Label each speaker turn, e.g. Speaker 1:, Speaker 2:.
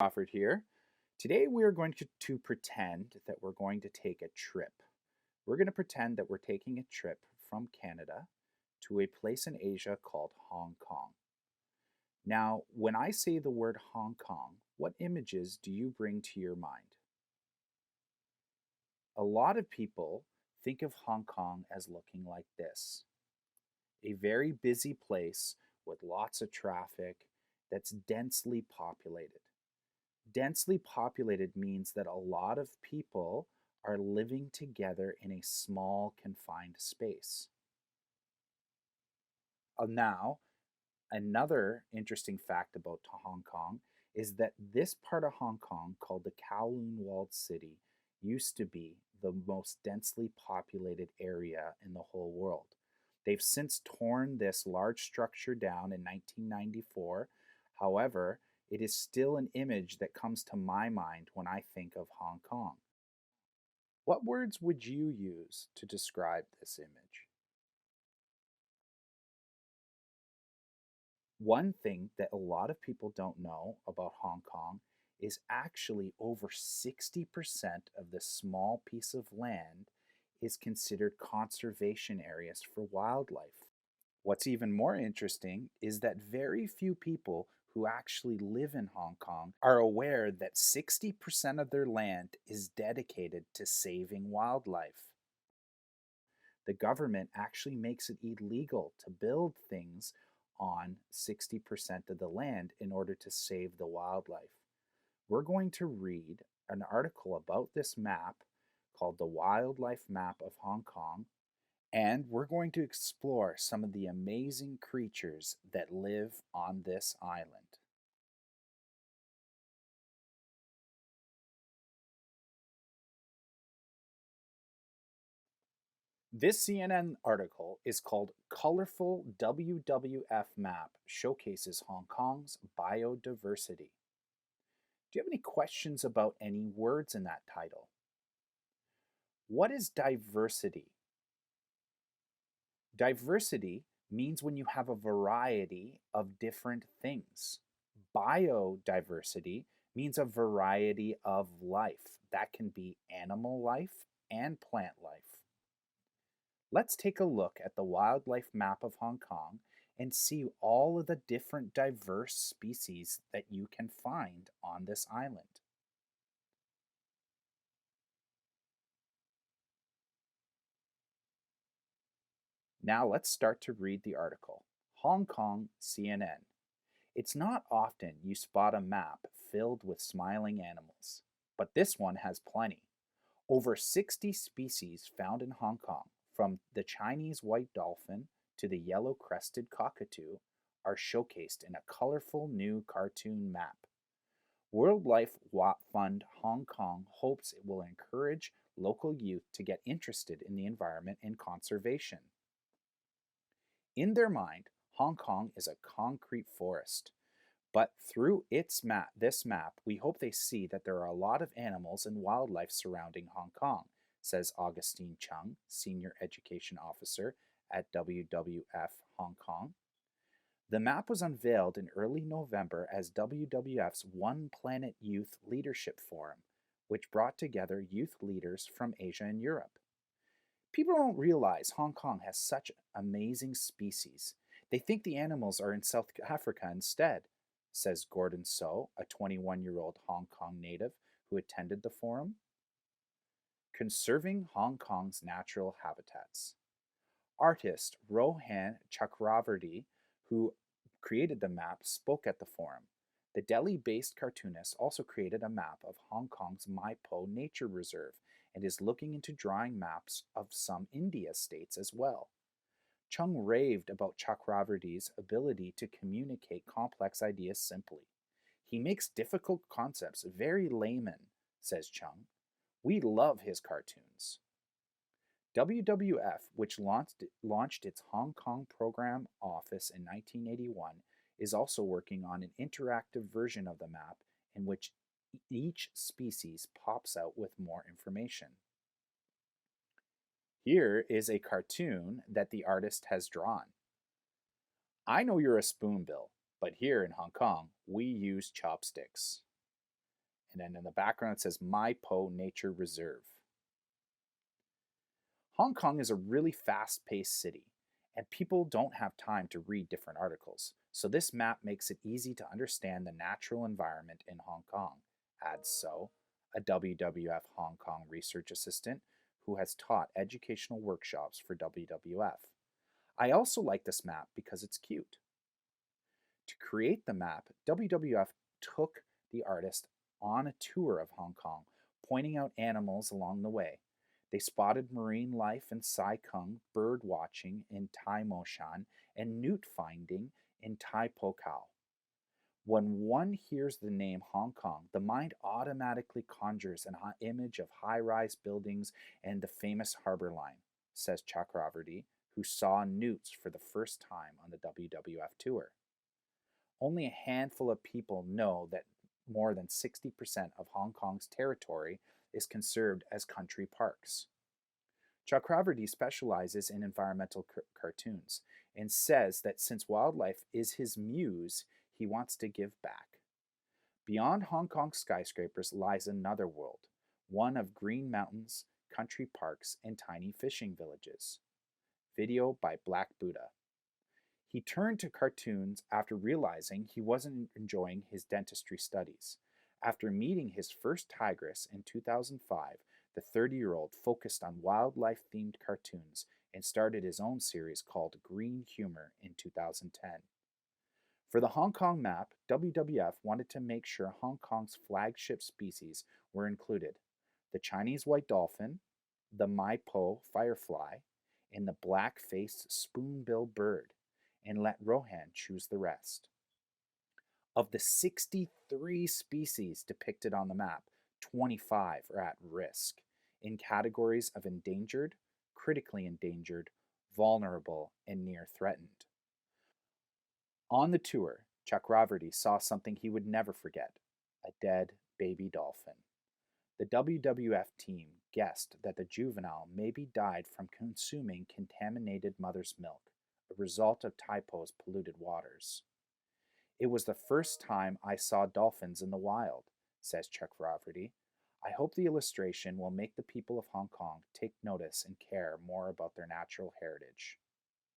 Speaker 1: Offered here. Today we are going to pretend that we're going to take a trip. We're going to pretend that we're taking a trip from Canada to a place in Asia called Hong Kong. Now, when I say the word Hong Kong, what images do you bring to your mind? A lot of people think of Hong Kong as looking like this: a very busy place with lots of traffic that's densely populated. Densely populated means that a lot of people are living together in a small, confined space. Now, another interesting fact about Hong Kong is that this part of Hong Kong, called the Kowloon Walled City, used to be the most densely populated area in the whole world. They've since torn this large structure down in 1994. However, it is still an image that comes to my mind when I think of Hong Kong. What words would you use to describe this image? One thing that a lot of people don't know about Hong Kong is actually over 60% of this small piece of land is considered conservation areas for wildlife. What's even more interesting is that very few people who actually live in Hong Kong are aware that 60% of their land is dedicated to saving wildlife. The government actually makes it illegal to build things on 60% of the land in order to save the wildlife. We're going to read an article about this map called the Wildlife Map of Hong Kong, and we're going to explore some of the amazing creatures that live on this island. This CNN article is called Colorful WWF Map Showcases Hong Kong's Biodiversity. Do you have any questions about any words in that title? What is diversity? Diversity means when you have a variety of different things. Biodiversity means a variety of life. That can be animal life and plant life. Let's take a look at the wildlife map of Hong Kong and see all of the different diverse species that you can find on this island. Now let's start to read the article. Hong Kong, CNN. It's not often you spot a map filled with smiling animals, but this one has plenty. Over 60 species found in Hong Kong, from the Chinese white dolphin to the yellow-crested cockatoo, are showcased in a colorful new cartoon map. WorldLife Fund Hong Kong hopes it will encourage local youth to get interested in the environment and conservation. In their mind, Hong Kong is a concrete forest. But through this map, we hope they see that there are a lot of animals and wildlife surrounding Hong Kong, says Augustine Chung, Senior Education Officer at WWF Hong Kong. The map was unveiled in early November as WWF's One Planet Youth Leadership Forum, which brought together youth leaders from Asia and Europe. People don't realize Hong Kong has such amazing species. They think the animals are in South Africa instead, says Gordon So, a 21-year-old Hong Kong native who attended the forum. Conserving Hong Kong's natural habitats. Artist Rohan Chakravarti, who created the map, spoke at the forum. The Delhi-based cartoonist also created a map of Hong Kong's Mai Po Nature Reserve and is looking into drawing maps of some India states as well. Chung raved about Chakravarti's ability to communicate complex ideas simply. He makes difficult concepts very layman, says Chung. We love his cartoons. WWF, which launched its Hong Kong program office in 1981, is also working on an interactive version of the map in which each species pops out with more information. Here is a cartoon that the artist has drawn. I know you're a spoonbill, but here in Hong Kong, we use chopsticks. And then in the background, it says Mai Po Nature Reserve. Hong Kong is a really fast paced city, and people don't have time to read different articles. So this map makes it easy to understand the natural environment in Hong Kong, adds So, a WWF Hong Kong research assistant who has taught educational workshops for WWF. I also like this map because it's cute. To create the map, WWF took the artist on a tour of Hong Kong, pointing out animals along the way. They spotted marine life in Sai Kung, bird watching in Tai Mo Shan, and newt finding in Tai Po Kau. When one hears the name Hong Kong, the mind automatically conjures an image of high rise buildings and the famous harbor line, says Chakravarti, who saw newts for the first time on the WWF tour. Only a handful of people know that more than 60% of Hong Kong's territory is conserved as country parks. Chakravarti specializes in environmental cartoons and says that since wildlife is his muse, he wants to give back. Beyond Hong Kong's skyscrapers lies another world, one of green mountains, country parks, and tiny fishing villages. Video by Black Buddha. He turned to cartoons after realizing he wasn't enjoying his dentistry studies. After meeting his first tigress in 2005, the 30-year-old focused on wildlife themed cartoons and started his own series called Green Humor in 2010. For the Hong Kong map, WWF wanted to make sure Hong Kong's flagship species were included: the Chinese white dolphin, the Mai Po firefly, and the black-faced spoonbill bird, and let Rohan choose the rest. Of the 63 species depicted on the map, 25 are at risk in categories of endangered, critically endangered, vulnerable, and near threatened. On the tour, Chakravarti saw something he would never forget: a dead baby dolphin. The WWF team guessed that the juvenile maybe died from consuming contaminated mother's milk, a result of Tai Po's polluted waters. It was the first time I saw dolphins in the wild, says Chakravarti. I hope the illustration will make the people of Hong Kong take notice and care more about their natural heritage.